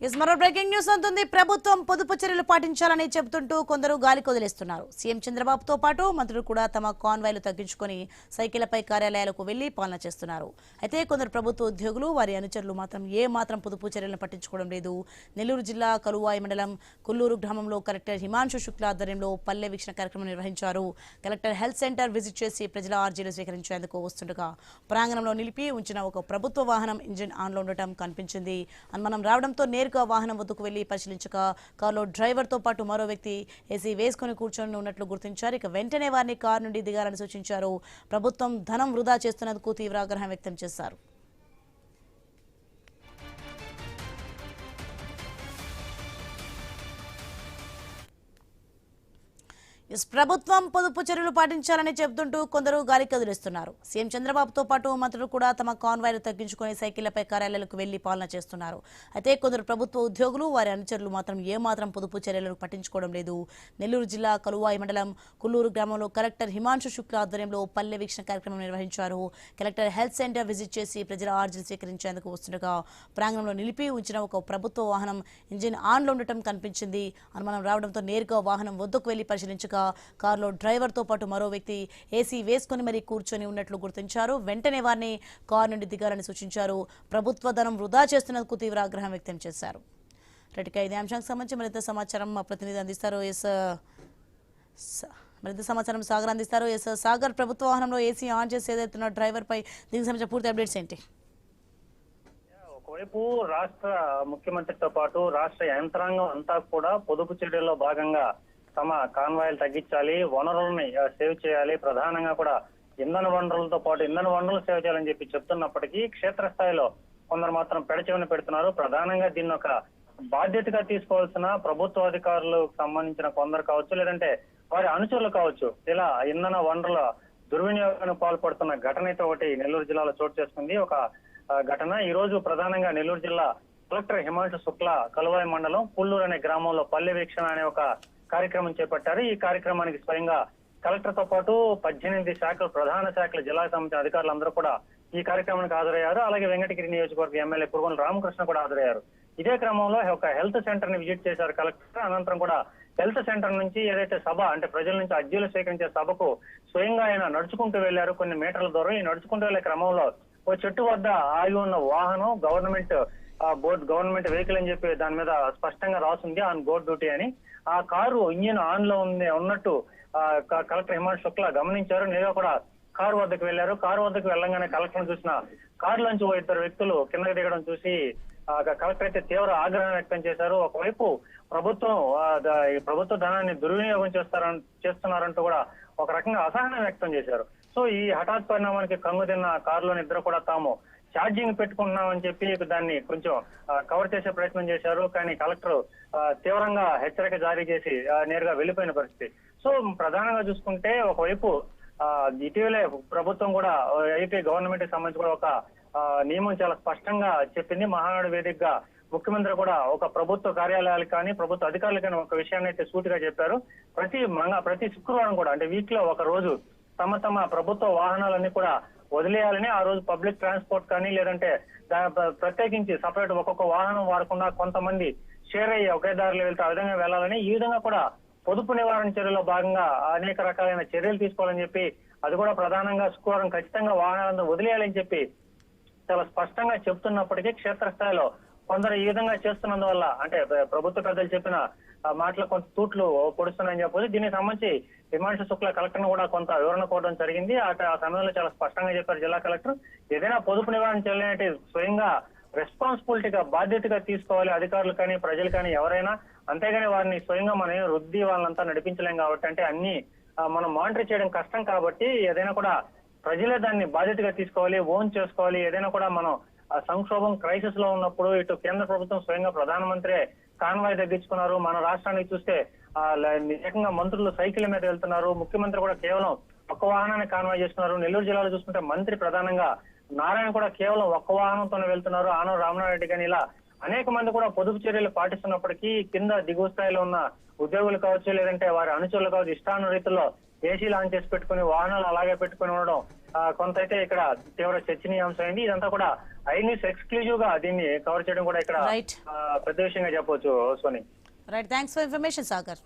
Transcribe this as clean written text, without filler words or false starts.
మరో breaking news అంటుంది. ప్రభుత్వం పొదుపు చర్యలు పాటించాలని చెబుతుంటూ కొందరు గాలి కొదిలేస్తున్నారు. సీఎం చంద్రబాబుతో పాటు మంత్రులు కూడా తమ కాన్వాయ్లు తగ్గించుకొని సైకిళ్లపై కార్యాలయాలకు వెళ్లి పాలన చేస్తున్నారు. అయితే కొందరు ప్రభుత్వ ఉద్యోగులు వారి అనుచరులు మాత్రం ఏమాత్రం పొదుపు చర్యలను పట్టించుకోవడం లేదు. నెల్లూరు జిల్లా కలువాయి మండలం కుల్లూరు గ్రామంలో కలెక్టర్ హిమాంశు శుక్లా ఆధ్వర్యంలో పల్లె వీక్షణ కార్యక్రమం నిర్వహించారు. కలెక్టర్ హెల్త్ సెంటర్ విజిట్ చేసి ప్రజల ఆర్జీలు స్వీకరించేందుకు వస్తుండగా ప్రాంగణంలో నిలిపి ఉంచిన ఒక ప్రభుత్వ వాహనం ఇంజిన్ ఆన్లో ఉండటం కనిపించింది. అనుమానం రావడంతో నేరుగా వాహనం వద్దకు వెళ్లి పరిశీలించగా కారులో డ్రైవర్తో పాటు మరో వ్యక్తి ఏసీ వేసుకుని కూర్చొని ఉన్నట్లు గుర్తించారు. ఇక వెంటనే వారిని కారు నుండి దిగాలని సూచించారు. ప్రభుత్వం ధనం వృధా చేస్తున్నందుకు తీవ్ర ఆగ్రహం వ్యక్తం చేశారు. ప్రభుత్వం పొదుపు చర్యలు పాటించాలని చెబుతుంటూ కొందరు గాలి కదిలిస్తున్నారు. సీఎం చంద్రబాబుతో పాటు మంత్రులు కూడా తమ కాన్వాయ్లు తగ్గించుకుని సైకిళ్లపై కార్యాలయాలకు వెళ్లి పాలన చేస్తున్నారు. అయితే కొందరు ప్రభుత్వ ఉద్యోగులు వారి అనుచరులు మాత్రం ఏమాత్రం పొదుపు చర్యలను పట్టించుకోవడం లేదు. నెల్లూరు జిల్లా కలువాయి మండలం కుల్లూరు గ్రామంలో కలెక్టర్ హిమాంశు శుక్లా ఆధ్వర్యంలో పల్లె వీక్షణ కార్యక్రమం నిర్వహించారు. కలెక్టర్ హెల్త్ సెంటర్ విజిట్ చేసి ప్రజల ఆర్జీలు స్వీకరించేందుకు వస్తుండగా ప్రాంగణంలో నిలిపి ఉంచిన ఒక ప్రభుత్వ వాహనం ఇంజిన్ ఆన్లో ఉండటం కనిపించింది. అనుమానం రావడంతో నేరుగా వాహనం వద్దకు వెళ్లి పరిశీలించగా కారులో డ్రైవర్తో పాటు మరో వ్యక్తి ఏసీ వేసుకుని మరీ కూర్చొని ఉన్నట్లు గుర్తించారు. వెంటనే వారిని కారు నుండి దిగాలని సూచించారు. ప్రభుత్వ ధనం వృధా చేస్తున్నందుకు తీవ్ర ఆగ్రహం వ్యక్తం చేశారు. రెడ్డిగా ఇదే అంశానికి సంబంధించి మరింత సమాచారం మా ప్రతినిధి అందిస్తారు. మరింత సమాచారం సాగర్ అందిస్తారు. సాగర్, ప్రభుత్వ వాహనంలో ఏసీ ఆన్ చేసి ఏదైతున్న డ్రైవర్ పై దీనికి సంబంధించిన పూర్తి అప్డేట్స్ ఏంటి? ఒకవైపు రాష్ట్ర ముఖ్యమంత్రితో పాటు రాష్ట్ర యంత్రాంగం అంతా కూడా పొదుపు చర్యల్లో భాగంగా తమ కాన్వాయిలు తగ్గించాలి, వనరులని సేవ్ చేయాలి, ప్రధానంగా కూడా ఇంధన వనరులతో పాటు ఇంధన వనరులు సేవ్ చేయాలని చెప్పి చెప్తున్నప్పటికీ క్షేత్రస్థాయిలో కొందరు మాత్రం పెడచెవిన పెడుతున్నారు. ప్రధానంగా దీన్ని ఒక బాధ్యతగా తీసుకోవాల్సిన ప్రభుత్వ అధికారులకు సంబంధించిన కొందరు కావచ్చు, లేదంటే వారి అనుచరులు కావచ్చు, ఇలా ఇంధన వనరుల దుర్వినియోగానికి పాల్పడుతున్న ఘటన అయితే ఒకటి నెల్లూరు జిల్లాలో చోటు చేసుకుంది. ఒక ఘటన ఈ రోజు ప్రధానంగా నెల్లూరు జిల్లా కలెక్టర్ హిమాంశు శుక్లా కలువాయి మండలం పుల్లూరు అనే గ్రామంలో పల్లె వీక్షణ అనే ఒక కార్యక్రమం చేపట్టారు. ఈ కార్యక్రమానికి స్వయంగా కలెక్టర్ తో పాటు 18 శాఖలు, ప్రధాన శాఖల జిల్లాకు సంబంధించిన అధికారులందరూ కూడా ఈ కార్యక్రమానికి హాజరయ్యారు. అలాగే వెంకటగిరి నియోజకవర్గ ఎమ్మెల్యే కురుగొండ రామకృష్ణ కూడా హాజరయ్యారు. ఇదే క్రమంలో ఒక హెల్త్ సెంటర్ ని విజిట్ చేశారు కలెక్టర్. అనంతరం కూడా హెల్త్ సెంటర్ నుంచి ఏదైతే సభ అంటే ప్రజల నుంచి అర్జీలు స్వీకరించే సభకు స్వయంగా ఆయన నడుచుకుంటూ వెళ్లారు. కొన్ని మీటర్ల దూరం ఈ నడుచుకుంటూ వెళ్లే క్రమంలో ఓ చెట్టు వద్ద ఆగి ఉన్న వాహనం గవర్నమెంట్ గవర్నమెంట్ వెహికల్ అని చెప్పి దాని మీద స్పష్టంగా రాసింది ఆన్ బోర్డ్ డ్యూటీ అని. ఆ కారు ఇంజిన్ ఆన్ లో ఉన్నట్టు కలెక్టర్ హిమాంశు శుక్లా గమనించారు. నేరుగా కూడా కారు వద్దకు వెళ్లారు. కారు వద్దకు వెళ్ళంగానే కలెక్టర్ చూసిన కారులోంచి ఓ ఇద్దరు వ్యక్తులు కిందకి దిగడం చూసి కలెక్టర్ అయితే తీవ్ర ఆగ్రహం వ్యక్తం చేశారు. ఒకవైపు ప్రభుత్వ ధనాన్ని దుర్వినియోగం చేస్తున్నారంటూ కూడా ఒక రకంగా అసహనం వ్యక్తం చేశారు. సో ఈ హఠాత్ పరిణామానికి కంగు తిన్న కారులోని ఇద్దరు కూడా తాము ఛార్జింగ్ పెట్టుకుంటున్నామని చెప్పి దాన్ని కొంచెం కవర్ చేసే ప్రయత్నం చేశారు. కానీ కలెక్టర్ తీవ్రంగా హెచ్చరిక జారీ చేసి నేరుగా వెళ్లిపోయిన పరిస్థితి. సో ప్రధానంగా చూసుకుంటే ఒకవైపు ఇటీవలే ప్రభుత్వం కూడా ఏపీ గవర్నమెంట్ కి సంబంధించి కూడా ఒక నియమం చాలా స్పష్టంగా చెప్పింది. మహానాడు వేదికగా ముఖ్యమంత్రి కూడా ఒక ప్రభుత్వ కార్యాలయాలకు కానీ ప్రభుత్వ అధికారులకు కానీ ఒక విషయాన్ని అయితే సూటిగా చెప్పారు. ప్రతి శుక్రవారం కూడా అంటే వీక్ లో ఒక రోజు తమ ప్రభుత్వ వాహనాలన్నీ కూడా వదిలేయాలని, ఆ రోజు పబ్లిక్ ట్రాన్స్పోర్ట్ కానీ లేదంటే ప్రత్యేకించి సపరేట్ ఒక్కొక్క వాహనం వాడకుండా కొంతమంది షేర్ అయ్యి ఒకే దారిలో వెళ్తే ఆ విధంగా వెళ్లాలని, ఈ విధంగా కూడా పొదుపు నివారణ చర్యల్లో భాగంగా అనేక రకాలైన చర్యలు తీసుకోవాలని చెప్పి అది కూడా ప్రధానంగా శుక్రవారం ఖచ్చితంగా వాహనాలను వదిలేయాలని చెప్పి చాలా స్పష్టంగా చెప్తున్నప్పటికీ క్షేత్రస్థాయిలో కొందరు ఈ విధంగా చేస్తున్నందువల్ల అంటే ప్రభుత్వ పెద్దలు చెప్పిన మాటలు కొంత తూట్లు పొడుస్తున్నాయని చెప్పొచ్చు. దీనికి సంబంధించి హిమాంశు శుక్లా కలెక్టర్ ను కూడా కొంత వివరణ కోవడం జరిగింది. ఆ సమయంలో చాలా స్పష్టంగా చెప్పారు జిల్లా కలెక్టర్, ఏదైనా పొదుపు నివారణ చర్యలు స్వయంగా రెస్పాన్సిబిలిటీగా బాధ్యతగా తీసుకోవాలి అధికారులు కానీ ప్రజలు కానీ ఎవరైనా. అంతేగాని వారిని స్వయంగా మనం రుద్ది వాళ్ళంతా నడిపించలేం కాబట్టి, అంటే అన్ని మనం మానిటర్ చేయడం కష్టం కాబట్టి ఏదైనా కూడా ప్రజలే దాన్ని బాధ్యతగా తీసుకోవాలి, ఓన్ చేసుకోవాలి. ఏదైనా కూడా మనం సంక్షోభం క్రైసిస్ లో ఉన్నప్పుడు ఇటు కేంద్ర ప్రభుత్వం స్వయంగా ప్రధానమంత్రి కాన్వాయ్ తగ్గించుకున్నారు. మన రాష్ట్రానికి చూస్తే ఏకంగా మంత్రులు సైకిల్ మీద వెళ్తున్నారు. ముఖ్యమంత్రి కూడా కేవలం ఒక్క వాహనాన్ని కాన్వాయ్ చేస్తున్నారు. నెల్లూరు జిల్లాలో చూసుకుంటే మంత్రి ప్రధానంగా నారాయణ కూడా కేవలం ఒక్క వాహనంతోనే వెళ్తున్నారు. ఆనవ రామనారెడ్డి కానీ ఇలా అనేక మంది కూడా పొదుపు చర్యలు పాటిస్తున్నప్పటికీ కింద దిగువ స్థాయిలో ఉన్న ఉద్యోగులు కావచ్చు, లేదంటే వారి అనుచరులు కావచ్చు, ఇష్టాను రీతిలో ఏసీ లాంచ్ చేసి పెట్టుకుని వాహనాలు అలాగే పెట్టుకుని ఉండడం కొంత అయితే ఇక్కడ తీవ్ర చర్చనీయాంశం అయింది. ఇదంతా కూడా ఐ న్యూస్ ఎక్స్క్లూజివ్ గా దీన్ని కవర్ చేయడం కూడా ఇక్కడ రైట్ పెద్ద విషయంగా చెప్పవచ్చు Soni. Right, thanks for information Sagar.